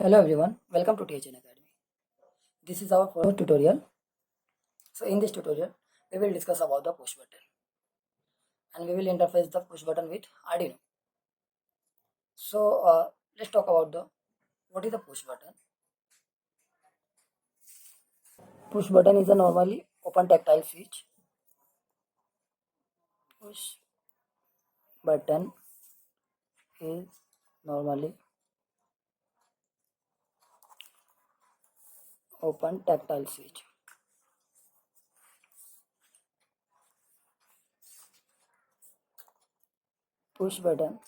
Hello everyone, welcome to THN Academy. This is our first tutorial. So in this tutorial, we will discuss about the push button and we will interface the push button with Arduino. So let's talk about what is the push button. Push button is a normally open tactile switch. Push button is normally open tactile switch. Push button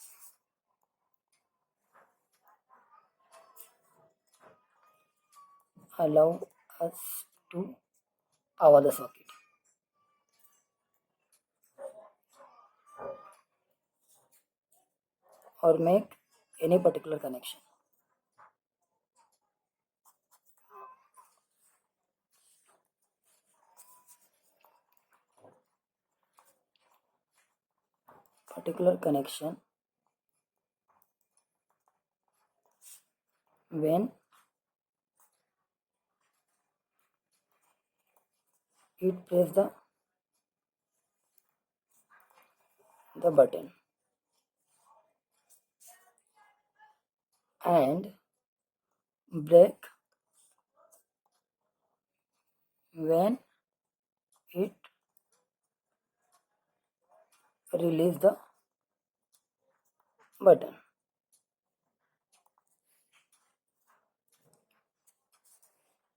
allow us to power the circuit or make any particular connection. Particular connection when it press the button and break when it release the button.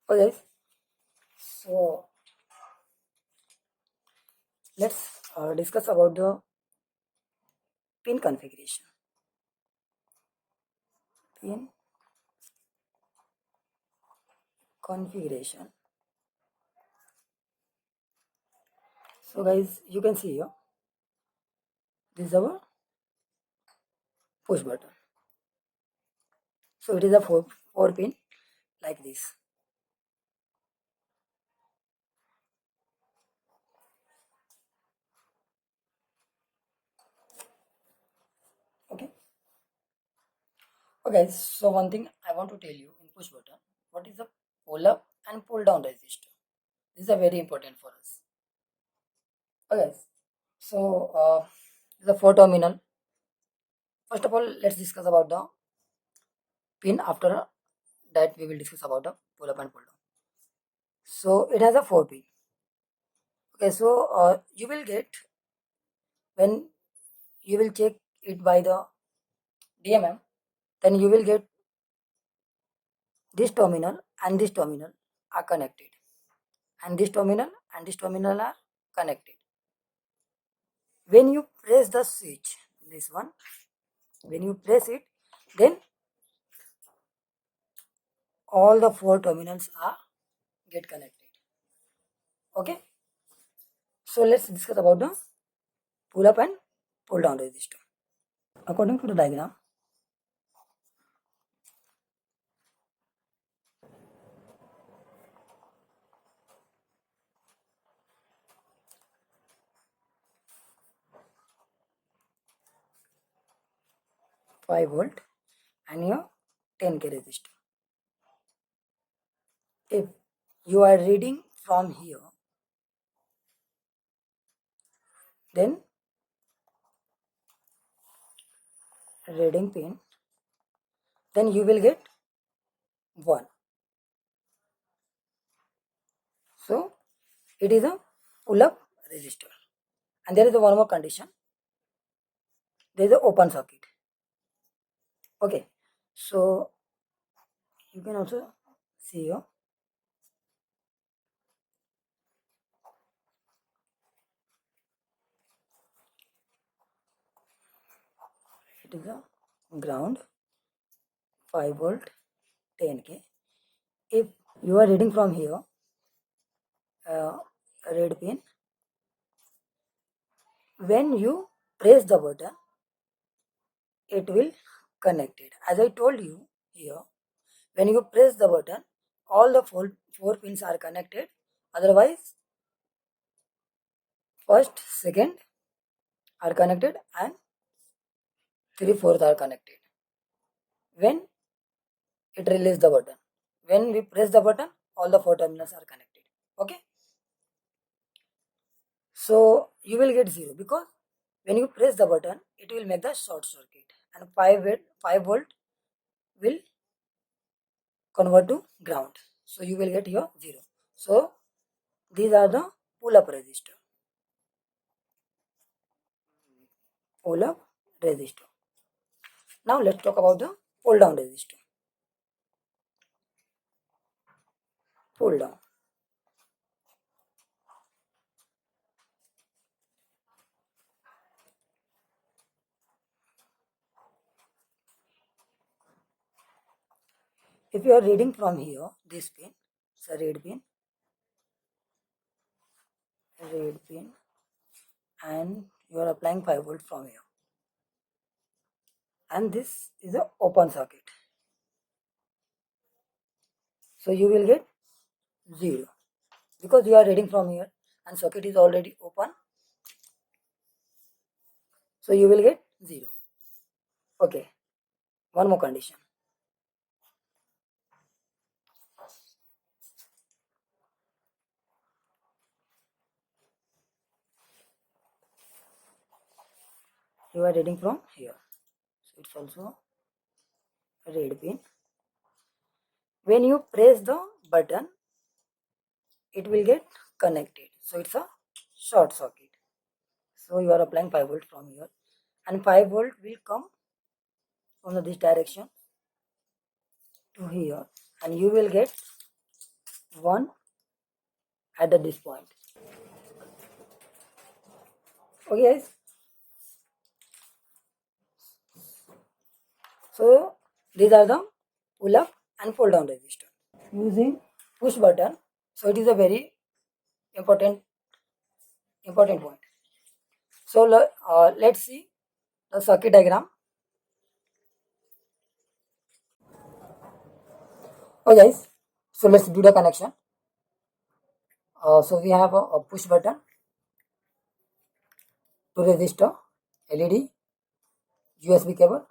Okay, so let's discuss about the pin configuration. Pin configuration. So guys, you can see here, this is our push button. So it is a four pin like this. Okay. Okay, so one thing I want to tell you in push button, what is the pull up and pull down resistor? These are very important for us. Okay, so the four terminal. First of all, let's discuss about the pin. After that, we will discuss about the pull up and pull down. So it has a 4 pin. Okay, so you will get, when you will check it by the DMM, then you will get this terminal and this terminal are connected, and this terminal and this terminal are connected. When you press the switch, this one, when you press it, then all the four terminals are get connected. Okay, so let's discuss about the pull up and pull down resistor. According to the diagram, five volt and your 10k resistor. If you are reading from here, then reading pin, then you will get 1. So it is a pull up resistor. And there is one more condition, there is an open circuit. Okay, so you can also see here, it is a ground, 5 volt, 10k. If you are reading from here, red pin, when you press the button, it will connect it. As I told you here, when you press the button, all the four pins are connected. Otherwise, first, second are connected and 3/4 are connected. When it releases the button. When we press the button, all the 4 terminals are connected. Okay. So you will get 0 because when you press the button, it will make the short circuit and 5 volt will convert to ground. So you will get here 0. So these are the pull-up resistor. Pull-up resistor. Now let's talk about the pull-down resistor. Pull-down. If you are reading from here, this pin, it's a red pin, and you are applying 5 volt from here. And this is a open circuit. So you will get 0 because you are reading from here and circuit is already open. So you will get 0. Okay. One more condition. You are reading from here. So it's also a red pin. When you press the button, it will get connected. So it's a short circuit. So you are applying 5 volt from here and 5 volt will come from this direction to here and you will get 1 at this point. Okay guys. So these are the pull up and pull down resistor. Using push button, so it is a very important point. So let's see the circuit diagram. Okay guys, so let's do the connection. So we have a push button, two resistor, LED, USB cable,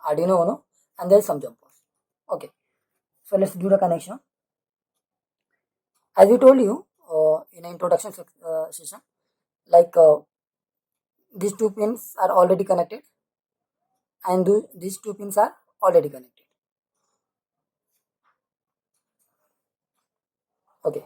Arduino Uno, and there is some jumpers. Okay, so let's do the connection. As we told you in an introduction session, like these two pins are already connected and these two pins are already connected. Okay.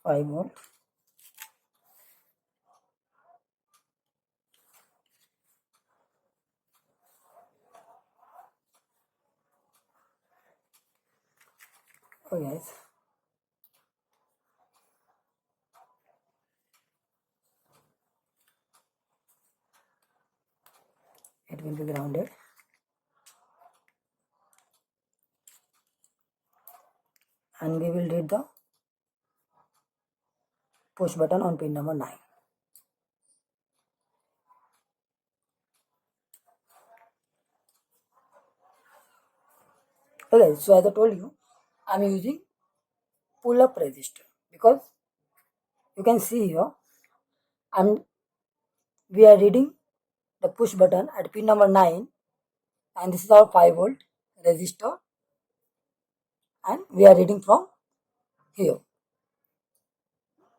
Five more. Oh yes. It will be grounded. And we will read the push button on pin number 9. Okay, so as I told you, I am using pull up resistor because you can see here we are reading the push button at pin number 9 and this is our 5 volt resistor and we are reading from here,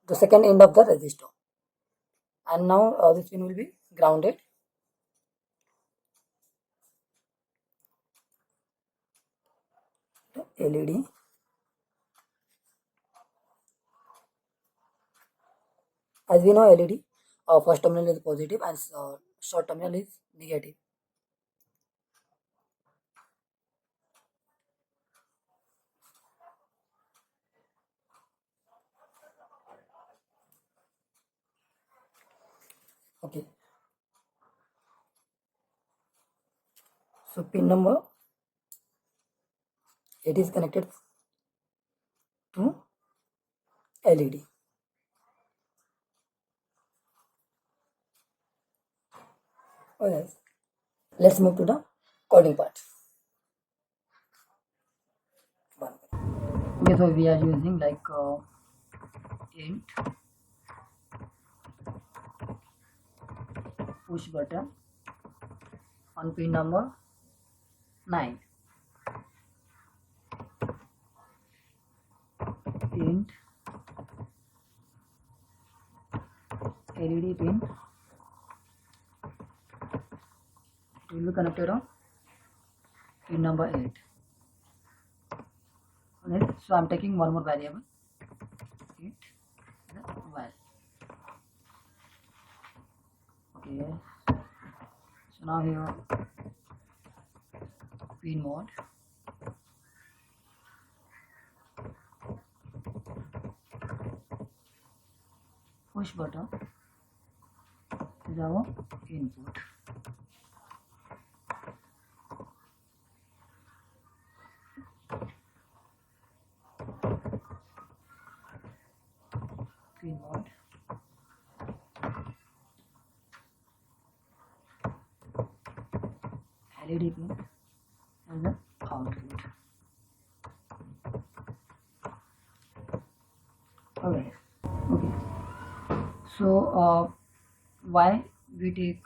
the second end of the resistor. And now this pin will be grounded. The LED. As we know, LED first terminal is positive and short terminal is negative. Okay. So pin number 8 is connected LED. Okay, let's move to the coding part. Okay, so we are using like int push button on pin number 9. Int LED pin, it will be connected on pin number 8. Okay, so I'm taking one more variable, int val. Okay, so now here pin mode, push button is our input. Pin mode, LED pin as the output. Okay. So why we take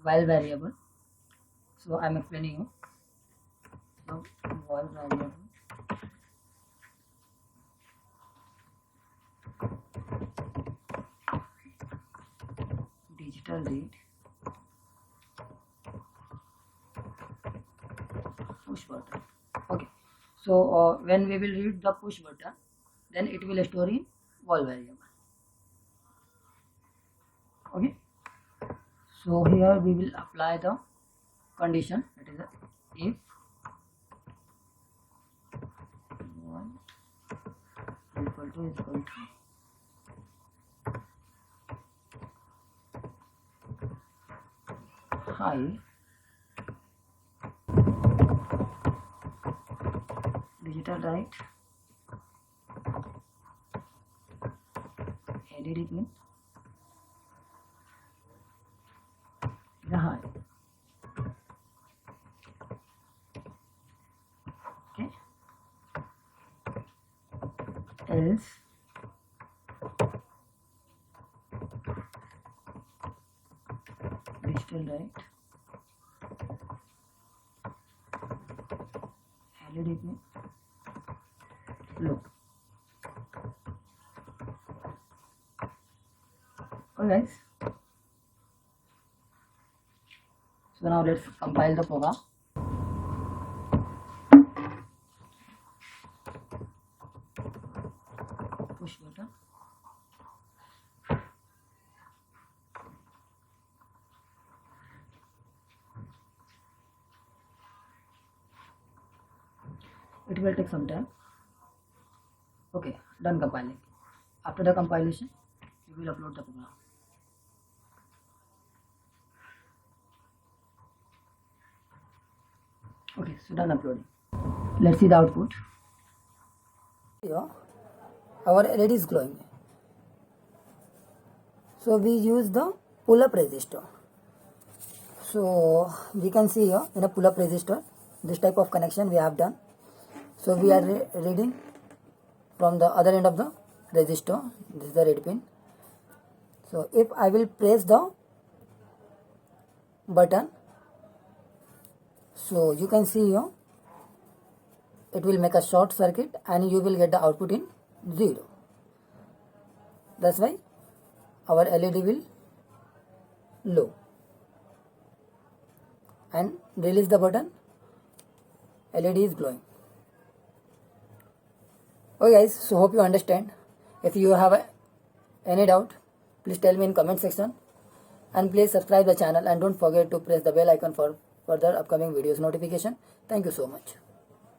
while variable? So I'm explaining you. So while variable, digital read, push button. Okay, so when we will read the push button, then it will store in while variable. Okay, so here we will apply the condition, that is if one equal to high, digital write LED pin the high. Okay, else digital write LED pin low. Okay guys, so now let's compile the program. Push button, it will take some time. Okay, done compiling. After the compilation, we will upload the program. Okay, so done uploading. Let's see the output. Here, our LED is glowing. So we use the pull-up resistor. So we can see here in a pull-up resistor, this type of connection we have done. So we are reading from the other end of the resistor. This is the red pin. So if I will press the button, so you can see here it will make a short circuit and you will get the output in 0. That's why our LED will low. And release the button, LED is glowing. Okay guys, so hope you understand. If you have any doubt, please tell me in comment section, and please subscribe the channel and don't forget to press the bell icon for further upcoming videos notification. Thank you so much.